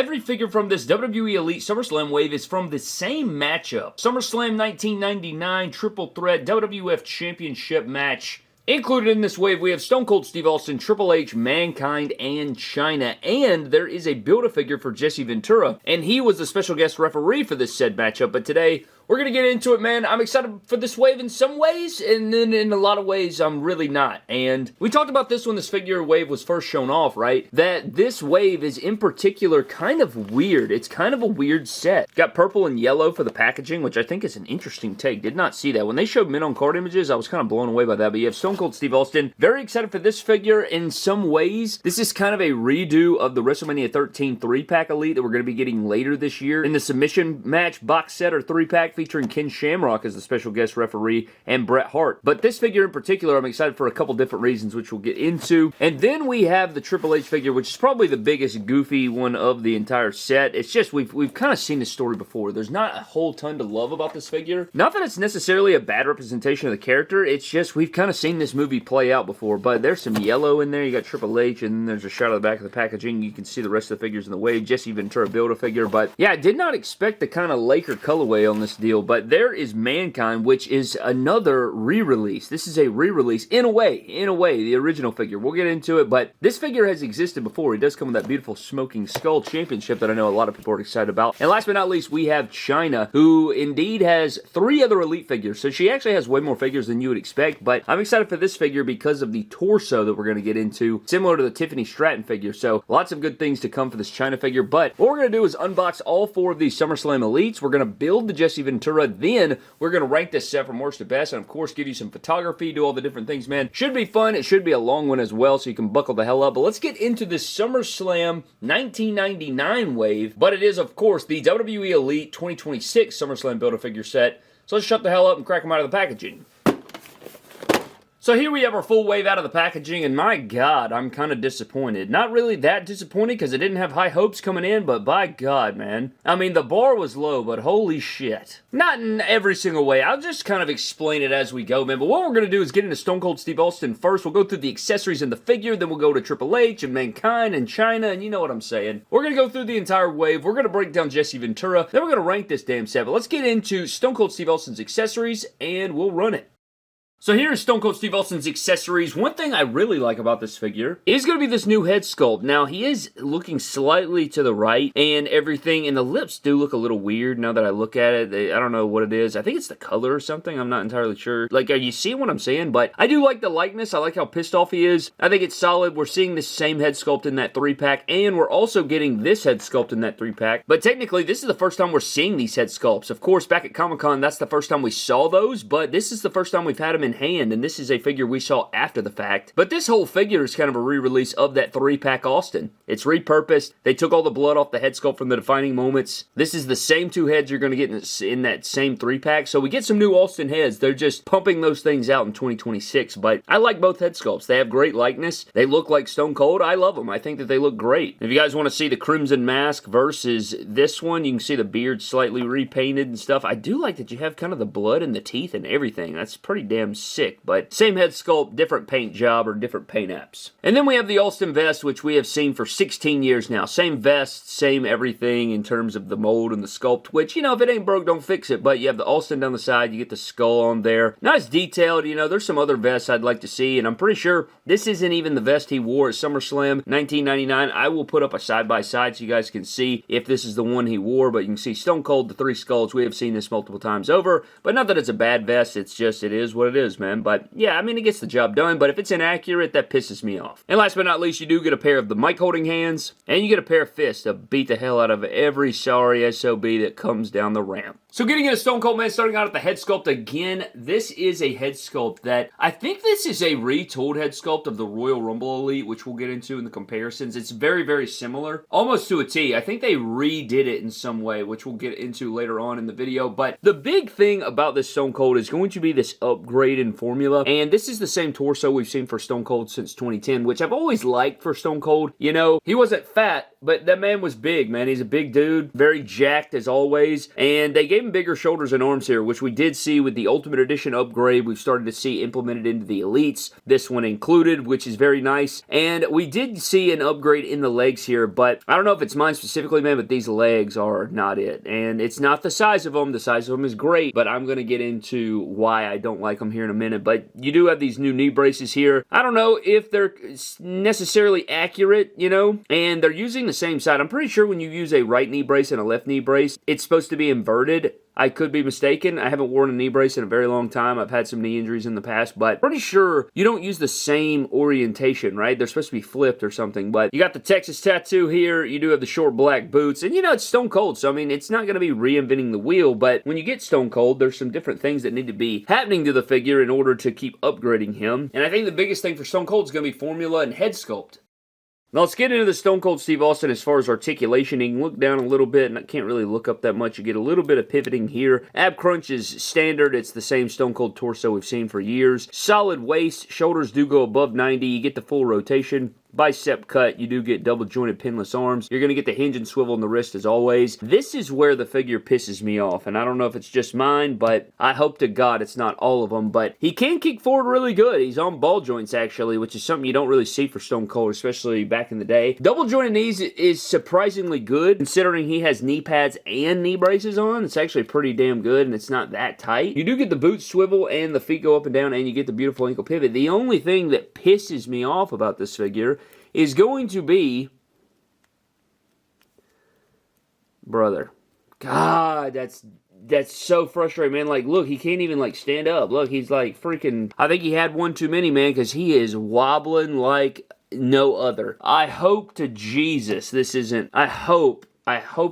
every figure from this WWE Elite SummerSlam wave is from the same matchup. SummerSlam 1999 Triple Threat WWF Championship match. Included in this wave, we have Stone Cold Steve Austin, Triple H, Mankind, and Chyna. And there is a Build-A-Figure for Jesse Ventura, and he was the special guest referee for this said matchup. But today, we're going to get into it, man. I'm excited for this wave in some ways, and then in a lot of ways, I'm really not. And we talked about this when this figure wave was first shown off, right? That this wave is, in particular, kind of weird. It's kind of a weird set. Got purple and yellow for the packaging, which I think is an interesting take. Did not see that. When they showed men on card images, I was kind of blown away by that. But you have Stone Cold Steve Austin. Very excited for this figure in some ways. This is kind of a redo of the WrestleMania 13 3-pack Elite that we're going to be getting later this year in the submission match box set or 3-pack featuring Ken Shamrock as the special guest referee and Bret Hart. But this figure in particular, I'm excited for a couple different reasons, which we'll get into. And then we have the Triple H figure, which is probably the biggest goofy one of the entire set. It's just, we've kind of seen this story before. There's not a whole ton to love about this figure. Not that it's necessarily a bad representation of the character, it's just we've kind of seen this movie play out before. But there's some yellow in there. You got Triple H, and then there's a shot of the back of the packaging. You can see the rest of the figures in the wave. Jesse Ventura Build-A-Figure. But yeah, I did not expect the kind of Laker colorway on this deal. But there is Mankind, which is another re-release. This is a re-release in a way, the original figure. We'll get into it, but this figure has existed before. It does come with that beautiful Smoking Skull Championship that I know a lot of people are excited about. And last but not least, we have Chyna, who indeed has 3 other Elite figures. So she actually has way more figures than you would expect, but I'm excited for this figure because of the torso that we're going to get into, similar to the Tiffany Stratton figure. So lots of good things to come for this Chyna figure, but what we're going to do is unbox all 4 of these SummerSlam Elites. We're going to build the Jesse Ventura, then we're going to rank this set from worst to best, and of course give you some photography, do all the different things, man. Should be fun. It should be a long one as well, so you can buckle the hell up. But let's get into this SummerSlam 1999 wave, but it is, of course, the WWE Elite 2026 SummerSlam Build-A-Figure set. So let's shut the hell up and crack them out of the packaging. So here we have our full wave out of the packaging, and my God, I'm kind of disappointed. Not really that disappointed because I didn't have high hopes coming in, but by God, man. I mean, the bar was low, but holy shit. Not in every single way. I'll just kind of explain it as we go, man. But what we're going to do is get into Stone Cold Steve Austin first. We'll go through the accessories in the figure, then we'll go to Triple H and Mankind and Chyna, and you know what I'm saying. We're going to go through the entire wave. We're going to break down Jesse Ventura. Then we're going to rank this damn set. But let's get into Stone Cold Steve Austin's accessories, and we'll run it. So here is Stone Cold Steve Austin's accessories. One thing I really like about this figure is going to be this new head sculpt. Now, he is looking slightly to the right and everything, and the lips do look a little weird now that I look at it. I don't know what it is. I think it's the color or something. I'm not entirely sure. Like, are you seeing what I'm saying? But I do like the likeness. I like how pissed off he is. I think it's solid. We're seeing the same head sculpt in that 3-pack, and we're also getting this head sculpt in that 3-pack. But technically, this is the first time we're seeing these head sculpts. Of course, back at Comic-Con, that's the first time we saw those, but this is the first time we've had them in hand, and this is a figure we saw after the fact. But this whole figure is kind of a re-release of that 3-pack Austin. It's repurposed. They took all the blood off the head sculpt from the Defining Moments. This is the same 2 heads you're going to get in that same 3-pack. So we get some new Austin heads. They're just pumping those things out in 2026. But I like both head sculpts. They have great likeness. They look like Stone Cold. I love them. I think that they look great. If you guys want to see the Crimson Mask versus this one, you can see the beard slightly repainted and stuff. I do like that you have kind of the blood and the teeth and everything. That's pretty damn sick. But same head sculpt, different paint job or different paint apps. And then we have the Austin vest, which we have seen for 16 years now. Same vest, same everything in terms of the mold and the sculpt, which, you know, if it ain't broke, don't fix it. But you have the Austin down the side, you get the skull on there. Not as detailed, you know, there's some other vests I'd like to see, and I'm pretty sure this isn't even the vest he wore at SummerSlam 1999. I will put up a side-by-side so you guys can see if this is the one he wore, but you can see Stone Cold, the 3 skulls. We have seen this multiple times over, but not that it's a bad vest, it's just, it is what it is, man. But yeah, I mean, it gets the job done, but if it's inaccurate, that pisses me off. And last but not least, you do get a pair of the mic holding hands, and you get a pair of fists to beat the hell out of every sorry SOB that comes down the ramp. So getting into Stone Cold, man, starting out at the head sculpt again, this is a head sculpt that, I think this is a retooled head sculpt of the Royal Rumble Elite, which we'll get into in the comparisons. It's very, very similar, almost to a T. I think they redid it in some way, which we'll get into later on in the video, but the big thing about this Stone Cold is going to be this upgrade in formula, and this is the same torso we've seen for Stone Cold since 2010, which I've always liked for Stone Cold. You know, he wasn't fat, but that man was big, man. He's a big dude, very jacked as always, and they gave gave him bigger shoulders and arms here, which we did see with the Ultimate Edition upgrade. We've started to see implemented into the Elites, this one included, which is very nice. And we did see an upgrade in the legs here, but I don't know if it's mine specifically, man, but these legs are not it. And it's not the size of them. The size of them is great, but I'm going to get into why I don't like them here in a minute. But you do have these new knee braces here. I don't know if they're necessarily accurate, you know, and they're using the same side. I'm pretty sure when you use a right knee brace and a left knee brace, it's supposed to be inverted. I could be mistaken. I haven't worn a knee brace in a very long time. I've had some knee injuries in the past, but pretty sure you don't use the same orientation, right? They're supposed to be flipped or something, but you got the Texas tattoo here. You do have the short black boots, and you know, it's Stone Cold, so I mean, it's not going to be reinventing the wheel, but when you get Stone Cold, there's some different things that need to be happening to the figure in order to keep upgrading him, and I think the biggest thing for Stone Cold is going to be formula and head sculpt. Now let's get into the Stone Cold Steve Austin as far as articulation. You can look down a little bit, and I can't really look up that much. You get a little bit of pivoting here. Ab crunch is standard. It's the same Stone Cold torso we've seen for years. Solid waist. Shoulders do go above 90. You get the full rotation. Bicep cut, you do get double jointed pinless arms. You're going to get the hinge and swivel in the wrist as always. This is where the figure pisses me off, and I don't know if it's just mine, but I hope to God it's not all of them, but he can kick forward really good. He's on ball joints actually, which is something you don't really see for Stone Cold, especially back in the day. Double jointed knees is surprisingly good considering he has knee pads and knee braces on. It's actually pretty damn good, and it's not that tight. You do get the boot swivel and the feet go up and down, and you get the beautiful ankle pivot. The only thing that pisses me off about this figure is going to be, brother, God, that's so frustrating, man. Like, look, he can't even, like, stand up. Look, he's, like, freaking, I think he had one too many, man, because he is wobbling like no other. I hope to Jesus this isn't, I hope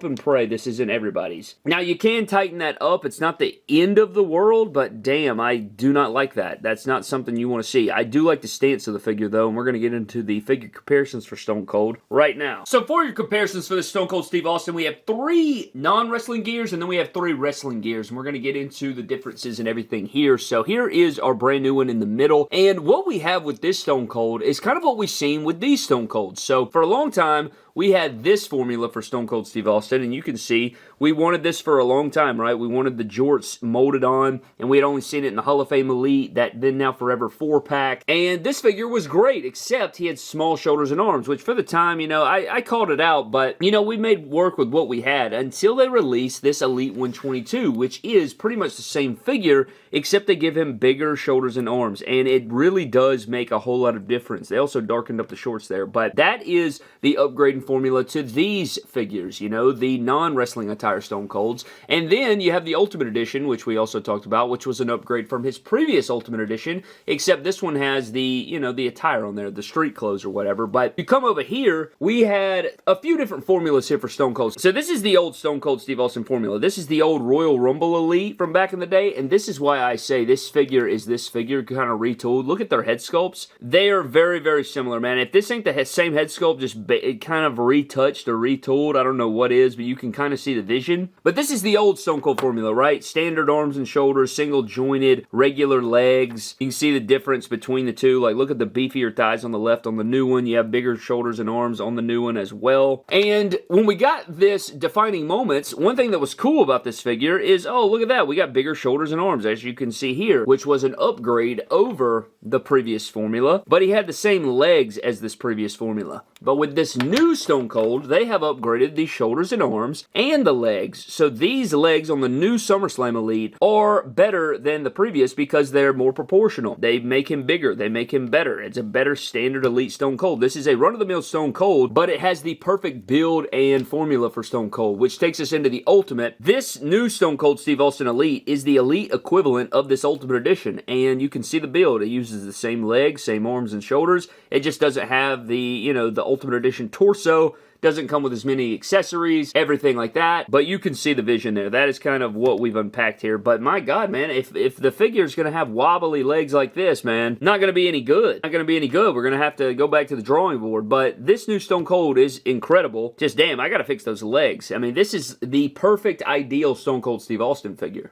and pray this isn't everybody's. Now, you can tighten that up. It's not the end of the world, but damn, I do not like that. That's not something you want to see. I do like the stance of the figure, though, and we're going to get into the figure comparisons for Stone Cold right now. So, for your comparisons for the Stone Cold Steve Austin, we have 3 non-wrestling gears, and then we have 3 wrestling gears, and we're going to get into the differences and everything here. So, here is our brand new one in the middle, and what we have with this Stone Cold is kind of what we've seen with these Stone Colds. So, for a long time, we had this formula for Stone Cold Steve Austin, and you can see we wanted this for a long time, right? We wanted the jorts molded on, and we had only seen it in the Hall of Fame Elite, that then now forever 4-pack, and this figure was great, except he had small shoulders and arms, which for the time, you know, I called it out, but, you know, we made work with what we had until they released this Elite 122, which is pretty much the same figure, except they give him bigger shoulders and arms, and it really does make a whole lot of difference. They also darkened up the shorts there, but that is the upgrading formula to these figures, you know, the non-wrestling attire Stone Colds. And then you have the Ultimate Edition, which we also talked about, which was an upgrade from his previous Ultimate Edition, except this one has the, you know, the attire on there, the street clothes or whatever. But you come over here, we had a few different formulas here for Stone Cold. So this is the old Stone Cold Steve Austin formula. This is the old Royal Rumble Elite from back in the day, and this is why I say this figure is this figure kind of retooled. Look at their head sculpts. They are very, very similar, man. If this ain't the same head sculpt, just kind of retouched or retooled, I don't know what is, but you can kind of see the vision. But this is the old Stone Cold formula, right? Standard arms and shoulders, single jointed, regular legs. You can see the difference between the two. Like, look at the beefier thighs on the left. On the new one, you have bigger shoulders and arms on the new one as well. And when we got this defining moments, one thing that was cool about this figure is, oh, look at that. We got bigger shoulders and arms, as you can see here, which was an upgrade over the previous formula. But he had the same legs as this previous formula. But with this new Stone Cold, they have upgraded the shoulders and arms and the legs. So these legs on the new SummerSlam Elite are better than the previous because they're more proportional. They make him bigger. They make him better. It's a better standard Elite Stone Cold. This is a run-of-the-mill Stone Cold, but it has the perfect build and formula for Stone Cold, which takes us into the Ultimate. This new Stone Cold Steve Austin Elite is the Elite equivalent of this Ultimate Edition, and you can see the build. It uses the same legs, same arms and shoulders. It just doesn't have the, you know, the Ultimate Edition torso. Doesn't come with as many accessories, everything like that, but you can see the vision there. That is kind of what we've unpacked here, but my God, man, if the figure is going to have wobbly legs like this, man, not going to be any good. Not going to be any good. We're going to have to go back to the drawing board, but this new Stone Cold is incredible. Just damn, I got to fix those legs. I mean, this is the perfect, ideal Stone Cold Steve Austin figure.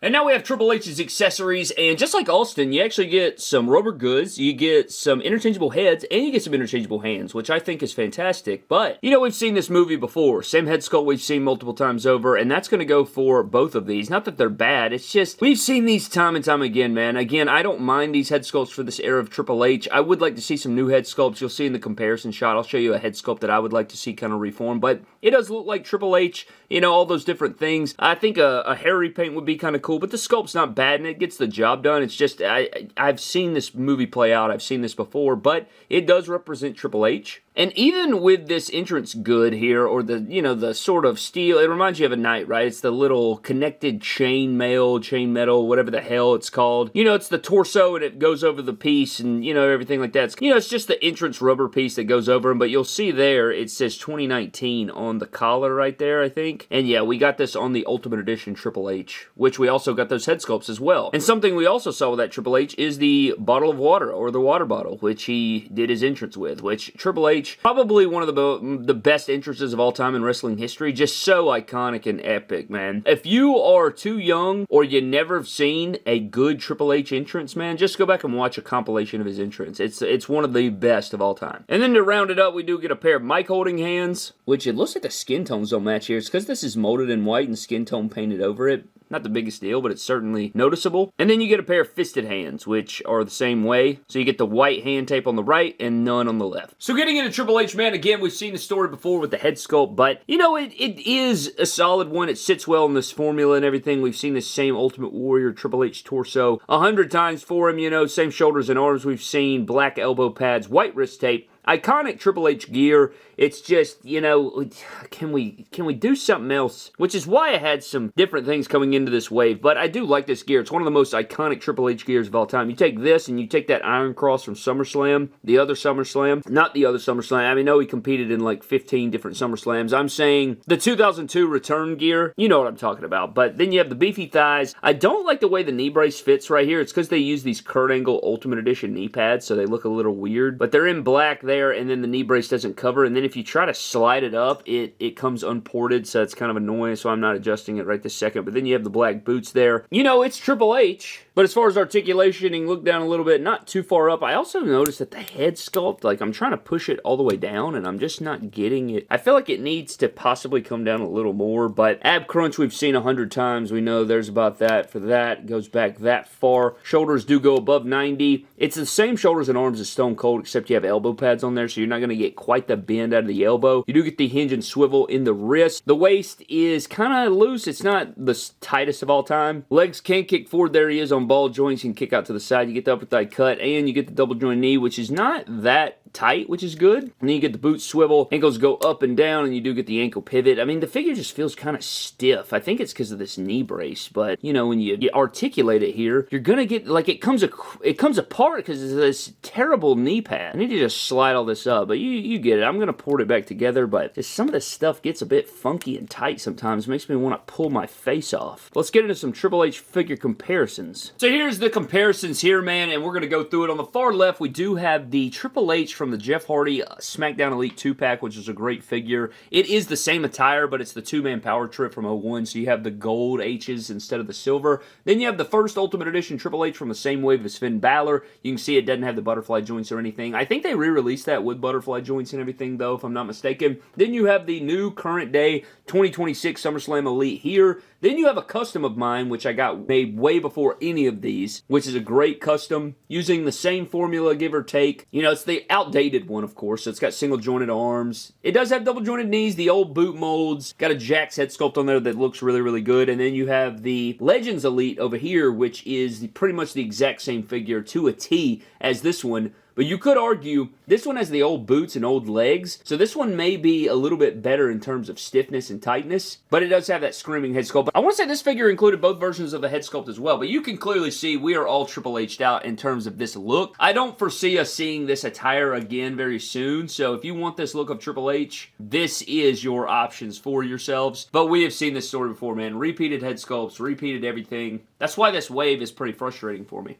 And now we have Triple H's accessories, and just like Austin, you actually get some rubber goods, you get some interchangeable heads, and you get some interchangeable hands, which I think is fantastic. But, you know, we've seen this movie before. Same head sculpt we've seen multiple times over, and that's going to go for both of these. Not that they're bad, it's just, we've seen these time and time again, man. Again, I don't mind these head sculpts for this era of Triple H. I would like to see some new head sculpts. You'll see in the comparison shot, I'll show you a head sculpt that I would like to see kind of reform, but it does look like Triple H, you know, all those different things. I think a hairy paint would be kind of cool, but the sculpt's not bad and it gets the job done. It's just, I've seen this movie play out. I've seen this before, but it does represent Triple H. And even with this entrance good here, or the, you know, the sort of steel, it reminds you of a knight, right? It's the little connected chain metal, whatever the hell it's called. You know, it's the torso and it goes over the piece and, you know, everything like that. It's, you know, it's just the entrance rubber piece that goes over them, but you'll see there, it says 2019 on the collar right there, I think. And yeah, we got this on the Ultimate Edition Triple H, which we also got those head sculpts as well. And something we also saw with that Triple H is the bottle of water, or the water bottle, which he did his entrance with, which Triple H, probably one of the best entrances of all time in wrestling history. Just so iconic and epic, man. If you are too young or you never have seen a good Triple H entrance, man, just go back and watch a compilation of his entrance. It's one of the best of all time. And then to round it up, we do get a pair of mic holding hands, which it looks like the skin tones don't match here. It's because this is molded in white and skin tone painted over it. Not the biggest deal, but it's certainly noticeable. And then you get a pair of fisted hands, which are the same way. So you get the white hand tape on the right and none on the left. So getting into Triple H, man, again, we've seen the story before with the head sculpt, but, you know, it is a solid one. It sits well in this formula and everything. We've seen the same Ultimate Warrior Triple H torso 100 times for him, you know, same shoulders and arms we've seen, black elbow pads, white wrist tape. Iconic Triple H gear. It's just, you know, can we do something else? Which is why I had some different things coming into this wave, but I do like this gear. It's one of the most iconic Triple H gears of all time. You take this and you take that Iron Cross from SummerSlam, the other SummerSlam, not the other SummerSlam. I mean, I know he competed in like 15 different SummerSlams. I'm saying the 2002 return gear. You know what I'm talking about. But then you have the beefy thighs. I don't like the way the knee brace fits right here. It's because they use these Kurt Angle Ultimate Edition knee pads, so they look a little weird. But they're in black there, and then the knee brace doesn't cover, and then if you try to slide it up, it comes unported, so it's kind of annoying, so I'm not adjusting it right this second. But then you have the black boots there. You know, it's Triple H, but as far as articulation, and look down a little bit, not too far up. I also noticed that the head sculpt, like, I'm trying to push it all the way down, and I'm just not getting it. I feel like it needs to possibly come down a little more, but ab crunch we've seen 100 times. We know there's about that for that. It goes back that far. Shoulders do go above 90. It's the same shoulders and arms as Stone Cold, except you have elbow pads on there, so you're not going to get quite the bend out of the elbow. You do get the hinge and swivel in the wrist. The waist is kind of loose. It's not the tightest of all time. Legs can kick forward. There he is on ball joints. You can kick out to the side. You get the upper thigh cut, and you get the double joint knee, which is not that tight, which is good. And then you get the boot swivel. Ankles go up and down, and you do get the ankle pivot. I mean, the figure just feels kind of stiff. I think it's because of this knee brace, but, you know, when you articulate it here, you're going to get, like, it comes apart because of this terrible knee pad. I need to just slide all this up, but you get it. I'm going to port it back together, but just some of this stuff gets a bit funky and tight sometimes. It makes me want to pull my face off. Let's get into some Triple H figure comparisons. So here's the comparisons here, man, and we're going to go through it. On the far left, we do have the Triple H from the Jeff Hardy SmackDown Elite 2-pack, which is a great figure. It is the same attire, but it's the two-man power trip from 01, so you have the gold H's instead of the silver. Then you have the first Ultimate Edition Triple H from the same wave as Finn Balor. You can see it doesn't have the butterfly joints or anything. I think they re-released that with butterfly joints and everything, though, if I'm not mistaken. Then you have the new current day 2026 SummerSlam Elite here. Then you have a custom of mine, which I got made way before any of these, which is a great custom, using the same formula, give or take. You know, it's the outdated one, of course, so it's got single-jointed arms. It does have double-jointed knees, the old boot molds. Got a Jack's head sculpt on there that looks really, really good. And then you have the Legends Elite over here, which is pretty much the exact same figure to a T as this one. But you could argue this one has the old boots and old legs, so this one may be a little bit better in terms of stiffness and tightness, but it does have that screaming head sculpt. I want to say this figure included both versions of the head sculpt as well, but you can clearly see we are all Triple H'd out in terms of this look. I don't foresee us seeing this attire again very soon, so if you want this look of Triple H, this is your options for yourselves. But we have seen this story before, man. Repeated head sculpts, repeated everything. That's why this wave is pretty frustrating for me.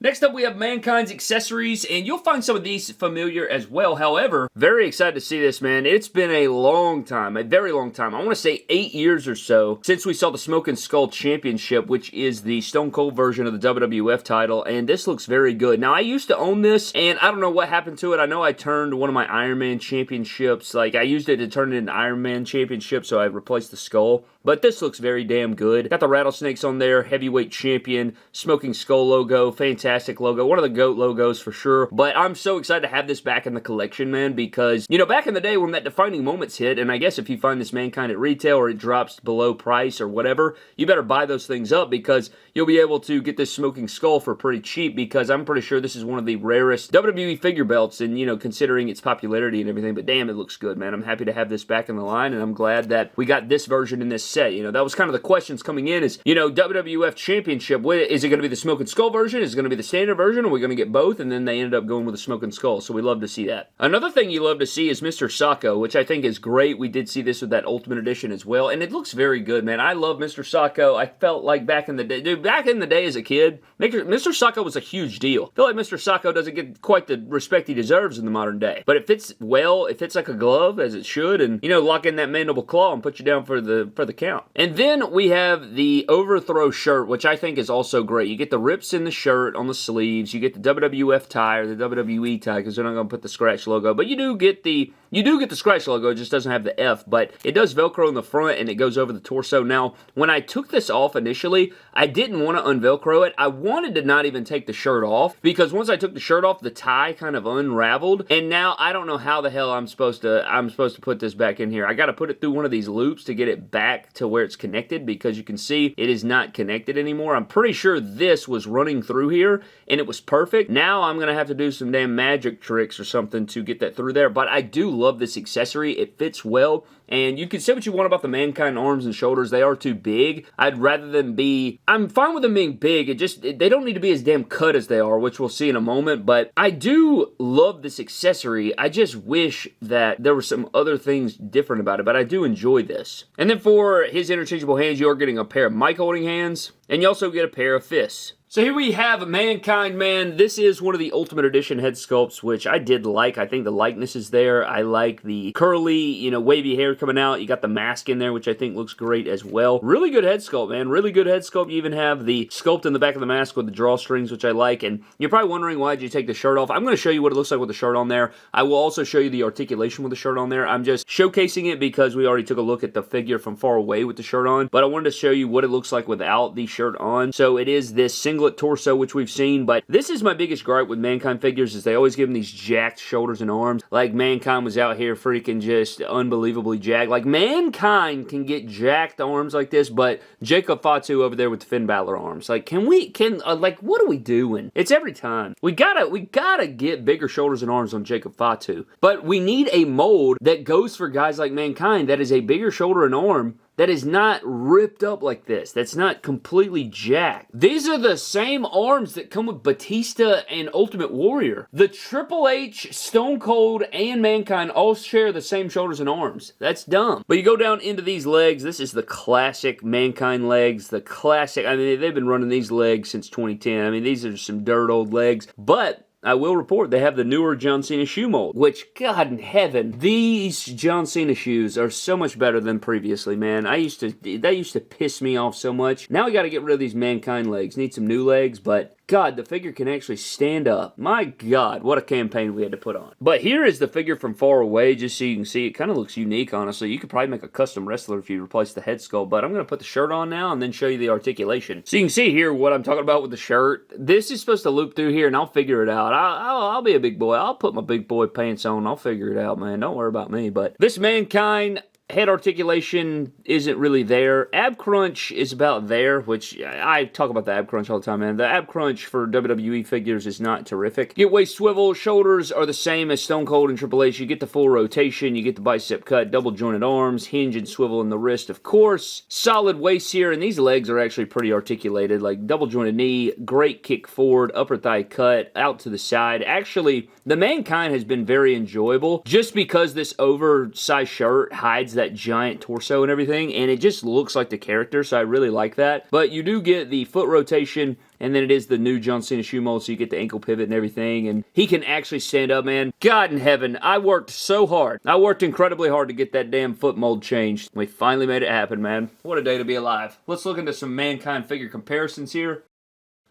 Next up, we have Mankind's accessories, and you'll find some of these familiar as well. However, very excited to see this, man. It's been a long time, a very long time. I want to say 8 years or so since we saw the Smoke and Skull Championship, which is the Stone Cold version of the WWF title, and this looks very good. Now, I used to own this, and I don't know what happened to it. I know I turned one of my Iron Man championships, like I used it to turn it into Iron Man championship, so I replaced the skull. But this looks very damn good. Got the rattlesnakes on there, heavyweight champion, Smoking Skull logo, fantastic logo, one of the GOAT logos for sure. But I'm so excited to have this back in the collection, man, because, you know, back in the day when that defining moments hit, and I guess if you find this Mankind at retail or it drops below price or whatever, you better buy those things up because you'll be able to get this Smoking Skull for pretty cheap because I'm pretty sure this is one of the rarest WWE figure belts and, you know, considering its popularity and everything, but damn, it looks good, man. I'm happy to have this back in the line, and I'm glad that we got this version in this set. You know, that was kind of the questions coming in is, you know, WWF Championship, is it going to be the Smoke and Skull version? Is it going to be the standard version? Are we going to get both? And then they ended up going with the Smoke and Skull, so we love to see that. Another thing you love to see is Mr. Sacco, which I think is great. We did see this with that Ultimate Edition as well, and it looks very good, man. I love Mr. Sacco. I felt like back in the day, dude, back in the day as a kid, Mr. Sacco was a huge deal. I feel like Mr. Sacco doesn't get quite the respect he deserves in the modern day, but it fits well, it fits like a glove, as it should, and, you know, lock in that mandible claw and put you down for the count. And then we have the overthrow shirt, which I think is also great. You get the rips in the shirt on the sleeves, you get the WWF tie or the WWE tie, because they're not going to put the scratch logo, but you do get the scratch logo, it just doesn't have the F, but it does Velcro in the front and it goes over the torso. Now, when I took this off initially, I didn't want to unvelcro it. I wanted to not even take the shirt off, because once I took the shirt off, the tie kind of unraveled, and now I don't know how the hell I'm supposed to put this back in here. I got to put it through one of these loops to get it back to where it's connected, because you can see it is not connected anymore. I'm pretty sure this was running through here and it was perfect. Now I'm going to have to do some damn magic tricks or something to get that through there, but I do love this accessory. It fits well, and you can say what you want about the Mankind arms and shoulders. They are too big. I'd rather them be, I'm fine with them being big. They don't need to be as damn cut as they are, which we'll see in a moment, but I do love this accessory. I just wish that there were some other things different about it, but I do enjoy this. And then for his interchangeable hands, you're getting a pair of mic holding hands, and you also get a pair of fists. So here we have Mankind, man. This is one of the Ultimate Edition head sculpts, which I did like. I think the likeness is there. I like the curly, you know, wavy hair coming out. You got the mask in there, which I think looks great as well. Really good head sculpt, man. Really good head sculpt. You even have the sculpt in the back of the mask with the drawstrings, which I like. And you're probably wondering, why did you take the shirt off? I'm going to show you what it looks like with the shirt on there. I will also show you the articulation with the shirt on there. I'm just showcasing it because we already took a look at the figure from far away with the shirt on. But I wanted to show you what it looks like without the shirt on. So it is this singlet torso, which we've seen, but this is my biggest gripe with Mankind figures, is they always give them these jacked shoulders and arms. Like Mankind was out here freaking just unbelievably jacked. Like Mankind can get jacked arms like this, but Jacob Fatu over there with the Finn Balor arms. Like, like, what are we doing? It's every time. We gotta get bigger shoulders and arms on Jacob Fatu, but we need a mold that goes for guys like Mankind that is a bigger shoulder and arm, that is not ripped up like this. That's not completely jacked. These are the same arms that come with Batista and Ultimate Warrior. The Triple H, Stone Cold, and Mankind all share the same shoulders and arms. That's dumb. But you go down into these legs. This is the classic Mankind legs. The classic, I mean, they've been running these legs since 2010. I mean, these are some dirt old legs. But I will report they have the newer John Cena shoe mold, which, God in heaven, these John Cena shoes are so much better than previously, man. They used to piss me off so much. Now we got to get rid of these Mankind legs. Need some new legs, but God, the figure can actually stand up. My God, what a campaign we had to put on. But here is the figure from far away, just so you can see. It kind of looks unique, honestly. You could probably make a custom wrestler if you replace the head sculpt, but I'm going to put the shirt on now and then show you the articulation. So you can see here what I'm talking about with the shirt. This is supposed to loop through here, and I'll figure it out. I'll be a big boy. I'll put my big boy pants on. I'll figure it out, man. Don't worry about me. But this Mankind head articulation isn't really there. Ab crunch is about there, which I talk about the ab crunch all the time, man. The ab crunch for WWE figures is not terrific. Get waist swivel, shoulders are the same as Stone Cold and Triple H. You get the full rotation, you get the bicep cut, double jointed arms, hinge and swivel in the wrist, of course. Solid waist here, and these legs are actually pretty articulated, like double jointed knee, great kick forward, upper thigh cut, out to the side. Actually, the Mankind has been very enjoyable just because this oversized shirt hides that giant torso and everything, and it just looks like the character, so I really like that. But you do get the foot rotation, and then it is the new John Cena shoe mold, so you get the ankle pivot and everything, and he can actually stand up, man. God in heaven, I worked so hard. I worked incredibly hard to get that damn foot mold changed. We finally made it happen, man. What a day to be alive. Let's look into some Mankind figure comparisons here.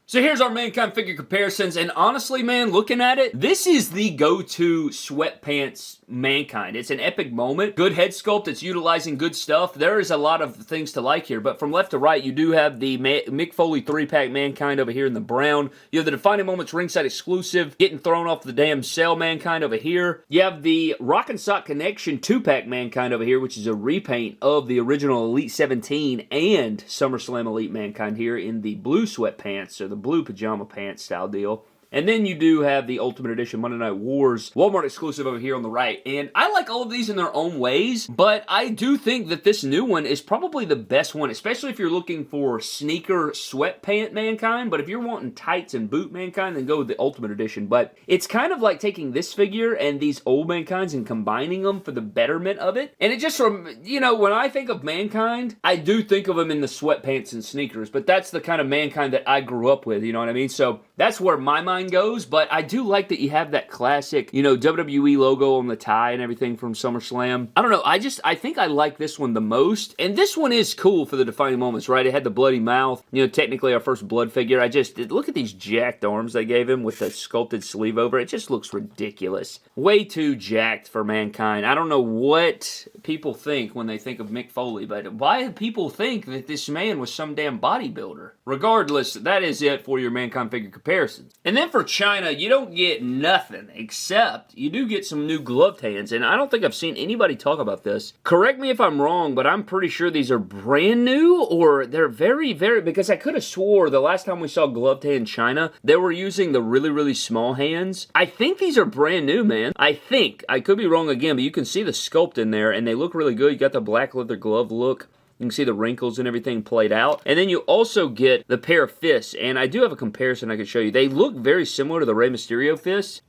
So here's our Mankind figure comparisons, and honestly, man, looking at it, this is the go-to sweatpants Mankind. It's an epic moment. Good head sculpt. It's utilizing good stuff. There is a lot of things to like here, but from left to right, you do have the Mick Foley 3-pack Mankind over here in the brown. You have the Defining Moments ringside exclusive getting thrown off the damn cell Mankind over here. You have the Rock and Sock Connection 2-pack Mankind over here, which is a repaint of the original Elite 17 and SummerSlam Elite Mankind here in the blue sweatpants, or the blue pajama pants style deal. And then you do have the Ultimate Edition Monday Night Wars Walmart exclusive over here on the right. And I like all of these in their own ways, but I do think that this new one is probably the best one, especially if you're looking for sneaker sweatpant Mankind. But if you're wanting tights and boot Mankind, then go with the Ultimate Edition. But it's kind of like taking this figure and these old Mankinds and combining them for the betterment of it. And it just, you know, when I think of Mankind, I do think of him in the sweatpants and sneakers, but that's the kind of Mankind that I grew up with, you know what I mean? So that's where my mind goes, but I do like that you have that classic, you know, WWE logo on the tie and everything from SummerSlam. I don't know, I think I like this one the most, and this one is cool for the Defining Moments, right? It had the bloody mouth, you know, technically our first blood figure. Look at these jacked arms they gave him with the sculpted sleeve over. It just looks ridiculous. Way too jacked for Mankind. I don't know what people think when they think of Mick Foley, but why do people think that this man was some damn bodybuilder? Regardless, that is it for your Mankind figure comparisons. And then for Chyna, you don't get nothing, except you do get some new gloved hands, and I don't think I've seen anybody talk about this. Correct me if I'm wrong, but I'm pretty sure these are brand new, or they're very, because I could have swore the last time we saw gloved hand Chyna, they were using the really, really small hands. I think these are brand new, man. I think. I could be wrong again, but you can see the sculpt in there, and they look really good. You got the black leather glove look. You can see the wrinkles and everything played out. And then you also get the pair of fists. And I do have a comparison I can show you. They look very similar to the Rey Mysterio fists.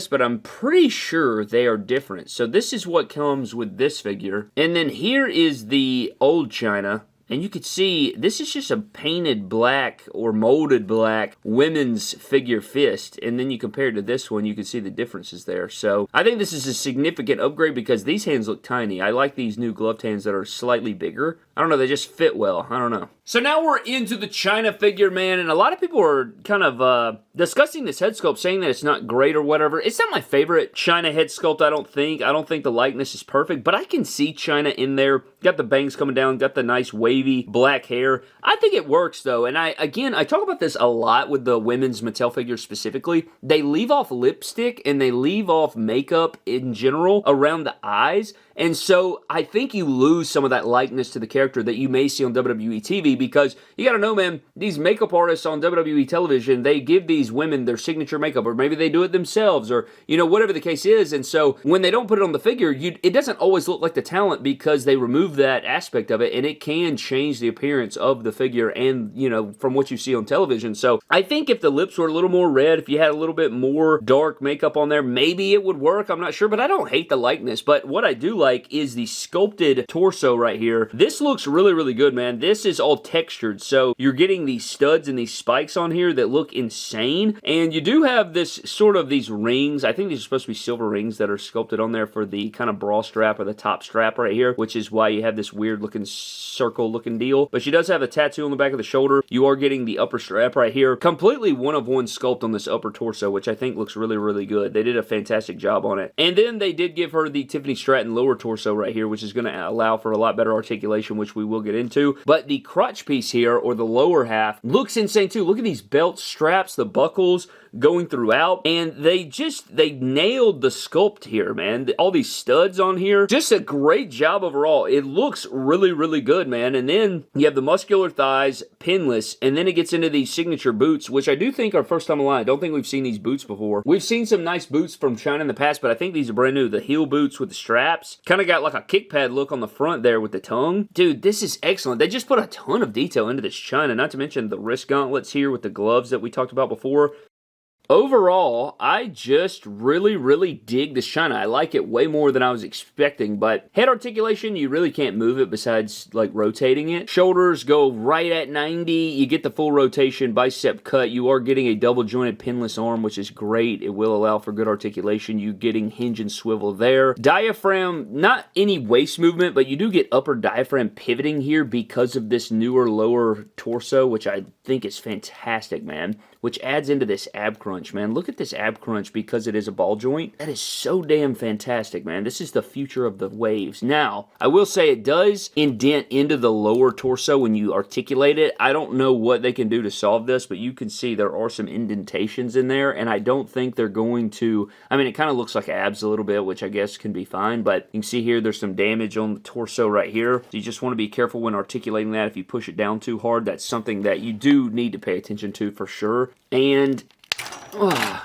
But I'm pretty sure they are different. So this is what comes with this figure. And then here is the old Chyna. And you could see, this is just a painted black or molded black women's figure fist. And then you compare it to this one, you can see the differences there. So I think this is a significant upgrade because these hands look tiny. I like these new gloved hands that are slightly bigger. I don't know, they just fit well. I don't know. So now we're into the Chyna figure, man, and a lot of people are kind of discussing this head sculpt, saying that it's not great or whatever. It's not my favorite Chyna head sculpt, I don't think. I don't think the likeness is perfect, but I can see Chyna in there. Got the bangs coming down, got the nice wavy black hair. I think it works, though, and I talk about this a lot with the women's Mattel figures specifically. They leave off lipstick and they leave off makeup in general around the eyes, and so I think you lose some of that likeness to the character that you may see on WWE TV, because you gotta know, man, these makeup artists on WWE television, they give these women their signature makeup, or maybe they do it themselves, or, you know, whatever the case is, and so when they don't put it on the figure, it doesn't always look like the talent because they remove that aspect of it, and it can change the appearance of the figure and, you know, from what you see on television. So I think if the lips were a little more red, if you had a little bit more dark makeup on there, maybe it would work. I'm not sure, but I don't hate the likeness. But what I do like is the sculpted torso right here. This looks really, really good, man. This is all textured, so you're getting these studs and these spikes on here that look insane, and you do have this sort of these rings. I think these are supposed to be silver rings that are sculpted on there for the kind of bra strap or the top strap right here, which is why you have this weird looking circle looking deal. But she does have a tattoo on the back of the shoulder. You are getting the upper strap right here. Completely one-of-one sculpt on this upper torso, which I think looks really, really good. They did a fantastic job on it. And then they did give her the Tiffany Stratton lower torso right here, which is going to allow for a lot better articulation, which we will get into. But the crotch piece here, or the lower half, looks insane too. Look at these belt straps, the buckles going throughout, and they nailed the sculpt here, man. All these studs on here, just a great job overall. It looks really, really good, man. And then you have the muscular thighs, pinless, and then it gets into these signature boots, which I do think are first time alive. I don't think we've seen these boots before. We've seen some nice boots from Chyna in the past, but I think these are brand new. The heel boots with the straps, kind of got like a kick pad look on the front there with the tongue. Dude, this is excellent. They just put a ton of detail into this Chyna, not to mention the wrist gauntlets here with the gloves that we talked about before. overall, I just really dig this Chyna. I like it way more than I was expecting, but head articulation, you really can't move it besides like rotating it. Shoulders go right at 90. You get the full rotation, bicep cut. You are getting a double jointed pinless arm, which is great. It will allow for good articulation. You getting hinge and swivel there. Diaphragm, not any waist movement, but you do get upper diaphragm pivoting here because of this newer lower torso, which I think is fantastic, man. Which adds into this ab crunch, man. Look at this ab crunch because it is a ball joint. That is so damn fantastic, man. This is the future of the waves. Now, I will say it does indent into the lower torso when you articulate it. I don't know what they can do to solve this, but you can see there are some indentations in there, and I don't think they're going to... I mean, it kind of looks like abs a little bit, which I guess can be fine, but you can see here there's some damage on the torso right here. So you just want to be careful when articulating that. If you push it down too hard, that's something that you do need to pay attention to for sure. And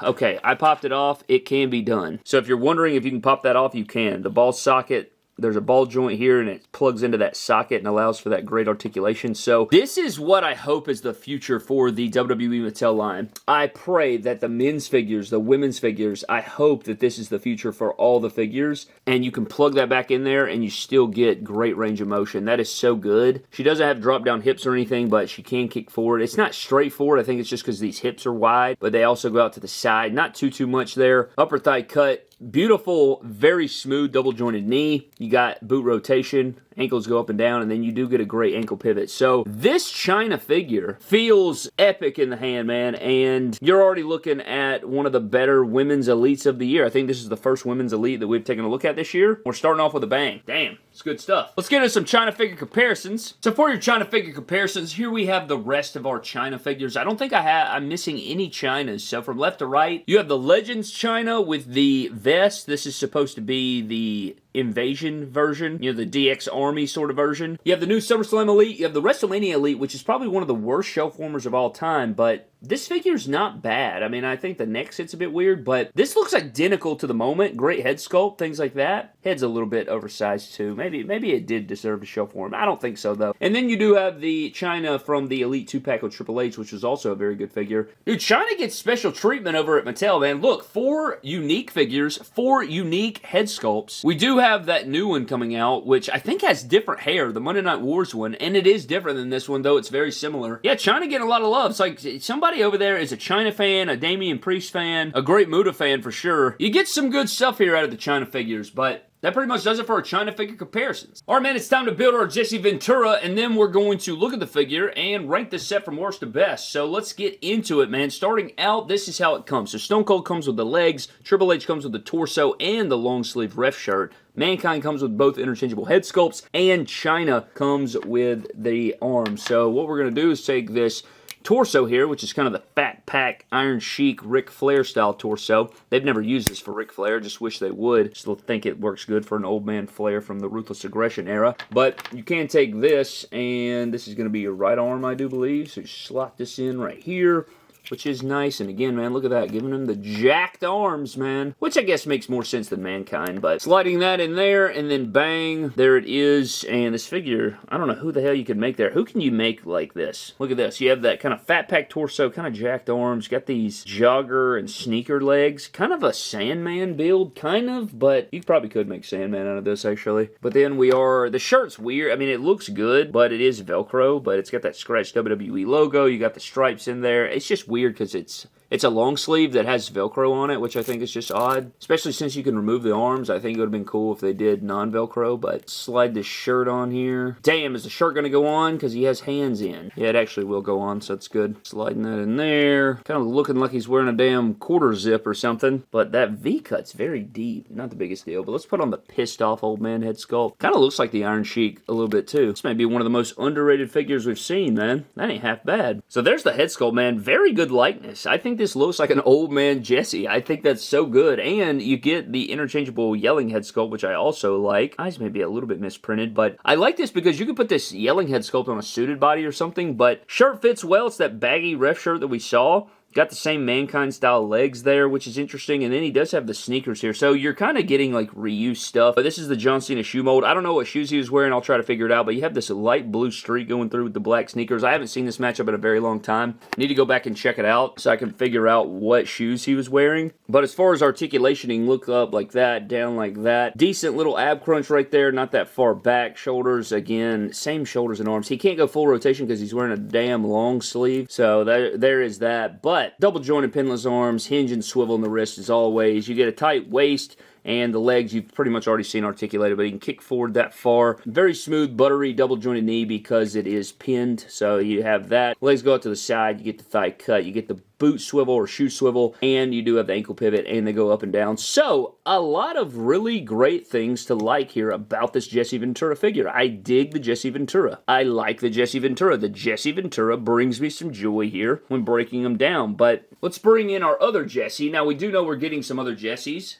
okay, I popped it off. It can be done. So if you're wondering if you can pop that off, you can. The ball socket, there's a ball joint here, and it plugs into that socket and allows for that great articulation. So this is what I hope is the future for the WWE Mattel line. I pray that the men's figures, the women's figures, I hope that this is the future for all the figures, and you can plug that back in there and you still get great range of motion. That is so good. She doesn't have drop-down hips or anything, but she can kick forward. It's not straight forward. I think it's just because these hips are wide, but they also go out to the side. Not too much there. Upper thigh cut. Beautiful, very smooth double jointed knee. You got boot rotation, ankles go up and down, and then you do get a great ankle pivot. So this Chyna figure feels epic in the hand, man, and you're already looking at one of the better women's elites of the year. I think this is the first women's elite that we've taken a look at this year. We're starting off with a bang. Damn, it's good stuff. Let's get into some Chyna figure comparisons. So for your Chyna figure comparisons, here we have the rest of our Chyna figures. I don't think I'm missing any Chynas. So from left to right, you have the Legends Chyna with the vest. This is supposed to be the Invasion version, you know, the DX Army sort of version. You have the new SummerSlam Elite, you have the WrestleMania Elite, which is probably one of the worst shelf warmers of all time, but this figure's not bad. I mean, I think the neck sit's a bit weird, but this looks identical to the moment. Great head sculpt, things like that. Head's a little bit oversized too. Maybe it did deserve a shelf warm. I don't think so, though. And then you do have the Chyna from the Elite 2-pack with Triple H, which was also a very good figure. Dude, Chyna gets special treatment over at Mattel, man. Look, 4 unique figures, 4 unique head sculpts. We do have that new one coming out, which I think has different hair, the Monday Night Wars one, and it is different than this one, though it's very similar. Yeah, Chyna getting a lot of love. It's like somebody over there is a Chyna fan, a Damian Priest fan, a Great Muta fan for sure. You get some good stuff here out of the Chyna figures, but that pretty much does it for our Chyna figure comparisons. All right, man, it's time to build our Jesse Ventura, and then we're going to look at the figure and rank the set from worst to best. So let's get into it, man. Starting out, this is how it comes. So Stone Cold comes with the legs, Triple H comes with the torso and the long sleeve ref shirt. Mankind comes with both interchangeable head sculpts, and Chyna comes with the arms. So what we're going to do is take this torso here, which is kind of the fat pack, Iron Sheik, Ric Flair style torso. They've never used this for Ric Flair, just wish they would. Still think it works good for an old man Flair from the Ruthless Aggression era. But you can take this, and this is going to be your right arm, I do believe. So you slot this in right here, which is nice. And again, man, look at that, giving him the jacked arms, man, which I guess makes more sense than Mankind, but sliding that in there, and then bang, there it is. And this figure, I don't know who the hell you could make there. Who can you make like this? Look at this. You have that kind of fat pack torso, kind of jacked arms, got these jogger and sneaker legs, kind of a Sandman build, kind of, but you probably could make Sandman out of this, actually. But then the shirt's weird. I mean, it looks good, but it is Velcro, but it's got that scratched WWE logo. You got the stripes in there. It's just weird because it's a long sleeve that has Velcro on it, which I think is just odd. Especially since you can remove the arms. I think it would have been cool if they did non-Velcro, but slide this shirt on here. Damn, is the shirt going to go on? Because he has hands in. Yeah, it actually will go on, so that's good. Sliding that in there. Kind of looking like he's wearing a damn quarter zip or something. But that V-cut's very deep. Not the biggest deal, but let's put on the pissed off old man head sculpt. Kind of looks like the Iron Sheik a little bit too. This may be one of the most underrated figures we've seen, man. That ain't half bad. So there's the head sculpt, man. Very good likeness. I think this looks like an old man Jesse. I think that's so good. And you get the interchangeable yelling head sculpt, which I also like. Eyes may be a little bit misprinted, but I like this because you can put this yelling head sculpt on a suited body or something, but shirt fits well. It's that baggy ref shirt that we saw. Got the same Mankind style legs there, which is interesting, and then he does have the sneakers here, so you're kind of getting like reused stuff. But this is the John Cena shoe mold. I don't know what shoes he was wearing. I'll try to figure it out, but you have this light blue streak going through with the black sneakers. I haven't seen this matchup in a very long time. Need to go back and check it out so I can figure out what shoes he was wearing. But as far as articulation, he can look up like that, down like that. Decent little ab crunch right there, not that far back. Shoulders, again, same shoulders and arms. He can't go full rotation because he's wearing a damn long sleeve, so there is that. But double jointed pinless arms, hinge and swivel in the wrist as always. You get a tight waist, and the legs you've pretty much already seen articulated, but he can kick forward that far. Very smooth, buttery, double-jointed knee because it is pinned, so you have that. Legs go out to the side, you get the thigh cut, you get the boot swivel or shoe swivel, and you do have the ankle pivot, and they go up and down. So, a lot of really great things to like here about this Jesse Ventura figure. I dig the Jesse Ventura. I like the Jesse Ventura. The Jesse Ventura brings me some joy here when breaking them down, but let's bring in our other Jesse. Now, we do know we're getting some other Jessies.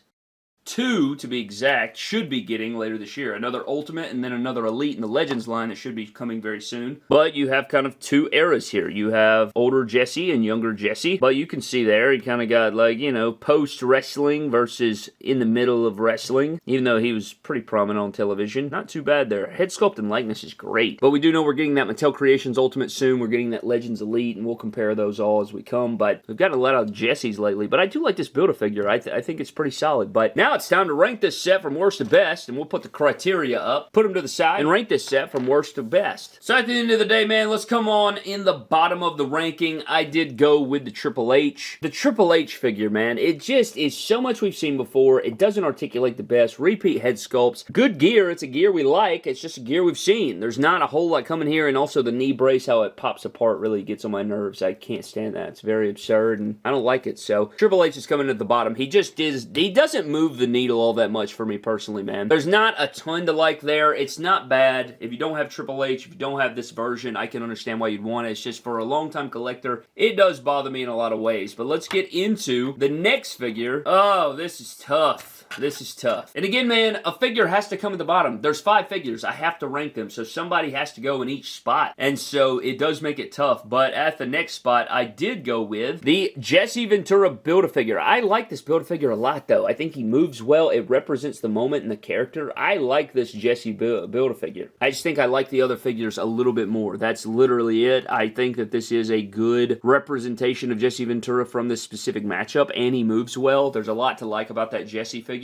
2, to be exact, should be getting later this year. Another Ultimate and then another Elite in the Legends line that should be coming very soon. But you have kind of 2 eras here. You have older Jesse and younger Jesse. But you can see there, he kind of got like, you know, post-wrestling versus in the middle of wrestling. Even though he was pretty prominent on television. Not too bad there. Head sculpt and likeness is great. But we do know we're getting that Mattel Creations Ultimate soon. We're getting that Legends Elite, and we'll compare those all as we come. But we've got a lot of Jessies lately. But I do like this Build-A-Figure. I think it's pretty solid. But now it's time to rank this set from worst to best, and we'll put the criteria up, put them to the side, and rank this set from worst to best. So at the end of the day, man, let's come on in the bottom of the ranking. I did go with the Triple H. The Triple H figure, man, it just is so much we've seen before. It doesn't articulate the best. Repeat head sculpts. Good gear. It's a gear we like. It's just a gear we've seen. There's not a whole lot coming here, and also the knee brace, how it pops apart, really gets on my nerves. I can't stand that. It's very absurd, and I don't like it. So Triple H is coming at the bottom. He just is, he doesn't move the needle all that much for me personally, man. There's not a ton to like there. It's not bad. If you don't have Triple H, if you don't have this version, I can understand why you'd want it. It's just for a long-time collector, it does bother me in a lot of ways. But let's get into the next figure. Oh, this is tough. This is tough. And again, man, a figure has to come at the bottom. There's 5 figures. I have to rank them, so somebody has to go in each spot. And so it does make it tough. But at the next spot, I did go with the Jesse Ventura Build-A-Figure. I like this Build-A-Figure a lot, though. I think he moves well. It represents the moment and the character. I like this Jesse Build-A-Figure. I just think I like the other figures a little bit more. That's literally it. I think that this is a good representation of Jesse Ventura from this specific matchup, and he moves well. There's a lot to like about that Jesse figure.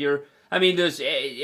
I mean,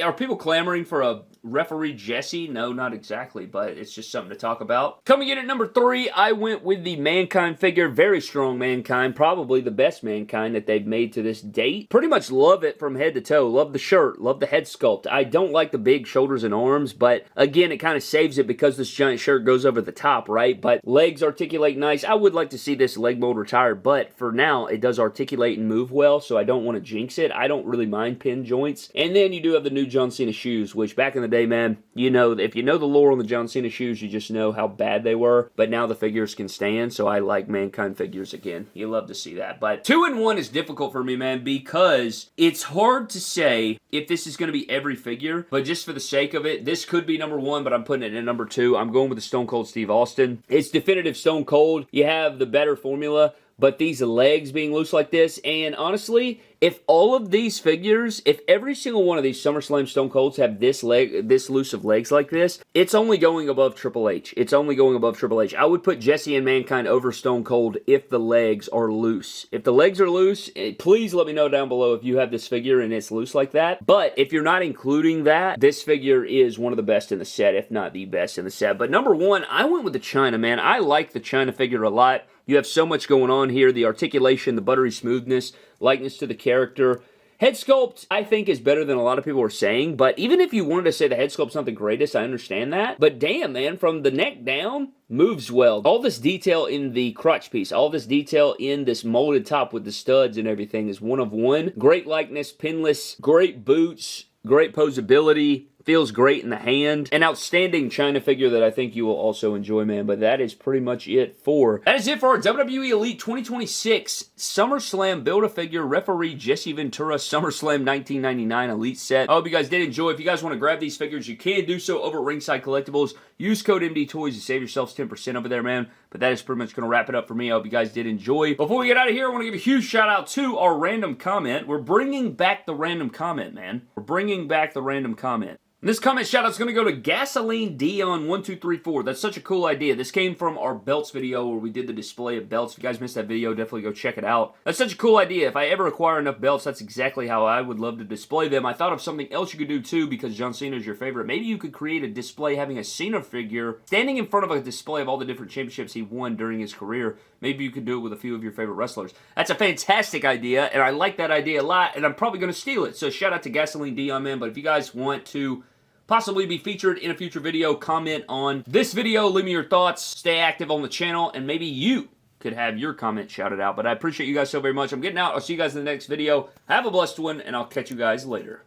are people clamoring for a referee Jesse? No, not exactly, but it's just something to talk about. Coming in at number 3, I went with the Mankind figure. Very strong Mankind. Probably the best Mankind that they've made to this date. Pretty much love it from head to toe. Love the shirt. Love the head sculpt. I don't like the big shoulders and arms, but again, it kind of saves it because this giant shirt goes over the top, right? But legs articulate nice. I would like to see this leg mold retired, but for now, it does articulate and move well, so I don't want to jinx it. I don't really mind pin joints. And then you do have the new John Cena shoes, which back in the day, man, you know, if you know the lore on the John Cena shoes, you just know how bad they were. But now the figures can stand, so I like Mankind figures again. You love to see that. But 2 and 1 is difficult for me, man, because it's hard to say if this is going to be every figure. But just for the sake of it, this could be number 1, but I'm putting it in number 2. I'm going with the Stone Cold Steve Austin. It's definitive Stone Cold. You have the better formula, but these legs being loose like this, and honestly, if all of these figures, if every single one of these SummerSlam Stone Colds have this loose of legs like this, it's only going above Triple H. It's only going above Triple H. I would put Jesse and Mankind over Stone Cold if the legs are loose. If the legs are loose, please let me know down below if you have this figure and it's loose like that. But if you're not including that, this figure is one of the best in the set, if not the best in the set. But number 1, I went with the Chyna, man. I like the Chyna figure a lot. You have so much going on here. The articulation, the buttery smoothness, likeness to the character. Head sculpt, I think, is better than a lot of people are saying. But even if you wanted to say the head sculpt's not the greatest, I understand that. But damn, man, from the neck down, moves well. All this detail in the crotch piece, all this detail in this molded top with the studs and everything is one of one. Great likeness, pinless, great boots, great posability. Feels great in the hand. An outstanding Chyna figure that I think you will also enjoy, man. But that is pretty much it for our WWE Elite 2026 SummerSlam Build-A-Figure Referee Jesse Ventura SummerSlam 1999 Elite set. I hope you guys did enjoy. If you guys want to grab these figures, you can do so over at Ringside Collectibles. Use code MDTOYS to save yourselves 10% over there, man. But that is pretty much going to wrap it up for me. I hope you guys did enjoy. Before we get out of here, I want to give a huge shout out to our random comment. We're bringing back the random comment, man. We're bringing back the random comment. And this comment shout out is going to go to Gasoline Dion 1234. That's such a cool idea. This came from our belts video where we did the display of belts. If you guys missed that video, definitely go check it out. That's such a cool idea. If I ever acquire enough belts, that's exactly how I would love to display them. I thought of something else you could do too, because John Cena is your favorite. Maybe you could create a display having a Cena figure standing in front of a display of all the different championships he won during his career. Maybe you could do it with a few of your favorite wrestlers. That's a fantastic idea, and I like that idea a lot, and I'm probably going to steal it. So shout out to Gasoline Dion, man. But if you guys want to possibly be featured in a future video, comment on this video, leave me your thoughts, stay active on the channel, and maybe you could have your comment shouted out. But I appreciate you guys so very much. I'm getting out. I'll see you guys in the next video. Have a blessed one, and I'll catch you guys later.